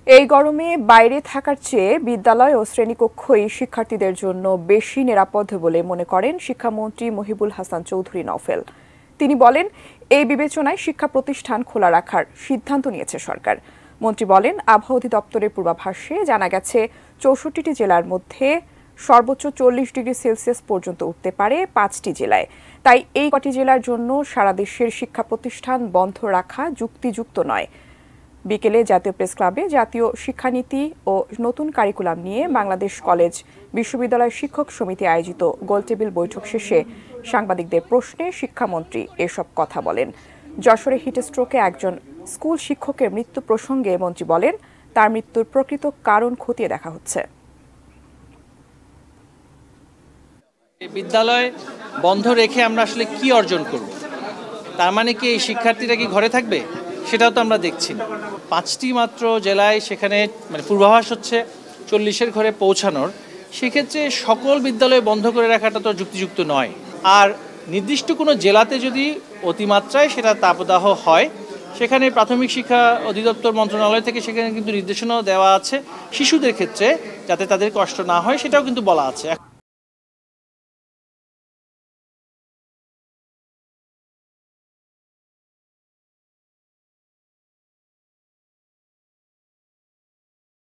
এই গরমে বাইরে থাকার চেয়ে বিদ্যালয় ও শ্রেণীকক্ষই শিক্ষার্থীদের জন্য বেশি নিরাপদ বলে মনে করেন শিক্ষামন্ত্রী মহিবুল হাসান চৌধুরী নওফেল। তিনি বলেন, এই বিবেচনায় শিক্ষা প্রতিষ্ঠান খোলা রাখার সিদ্ধান্ত নিয়েছে সরকার। মন্ত্রী বলেন, আবহাওয়া অধিদপ্তরের পূর্বাভাসে জানা গেছে ৬৪টি জেলার মধ্যে সর্বোচ্চ ৪০ ডিগ্রি সেলসিয়াস পর্যন্ত উঠতে পারে ৫টি জেলায়। তাই এই কটি জেলার জন্য সারা দেশের শিক্ষা প্রতিষ্ঠান বন্ধ রাখা যুক্তিযুক্ত নয়। বিকেলে জাতীয় প্রেস ক্লাবে জাতীয় শিক্ষানীতি ও নতুন কারিকুলাম নিয়ে বাংলাদেশ কলেজ বিশ্ববিদ্যালয় শিক্ষক সমিতি আয়োজিত গোলটেবিল বৈঠক শেষে সাংবাদিকদের প্রশ্নে শিক্ষামন্ত্রী এসব কথা বলেন। যশোরে হিটস্ট্রোকে একজন স্কুল শিক্ষকের মৃত্যু প্রসঙ্গে মন্ত্রী বলেন, তার মৃত্যুর প্রকৃত কারণ খতিয়ে দেখা হচ্ছে। বিদ্যালয় বন্ধ রেখে আমরা আসলে কি অর্জন করব? তার মানে কি এই শিক্ষার্থীরা কি ঘরে থাকবে? সেটাও তো আমরা দেখছি না। 5টি মাত্র জেলায় সেখানে পূর্বাভাস হচ্ছে 40-এর ঘরে পৌঁছানোর। সেক্ষেত্রে সকল বিদ্যালয় বন্ধ করে রাখাটা তো যুক্তিযুক্ত নয়। আর নির্দিষ্ট কোনো জেলাতে যদি অতিমাত্রায় সেটা তাপদাহ হয়, সেখানে প্রাথমিক শিক্ষা অধিদপ্তর মন্ত্রণালয় থেকে সেখানে কিন্তু নির্দেশনাও দেওয়া আছে শিশুদের ক্ষেত্রে, যাতে তাদের কষ্ট না হয় সেটাও কিন্তু বলা আছে।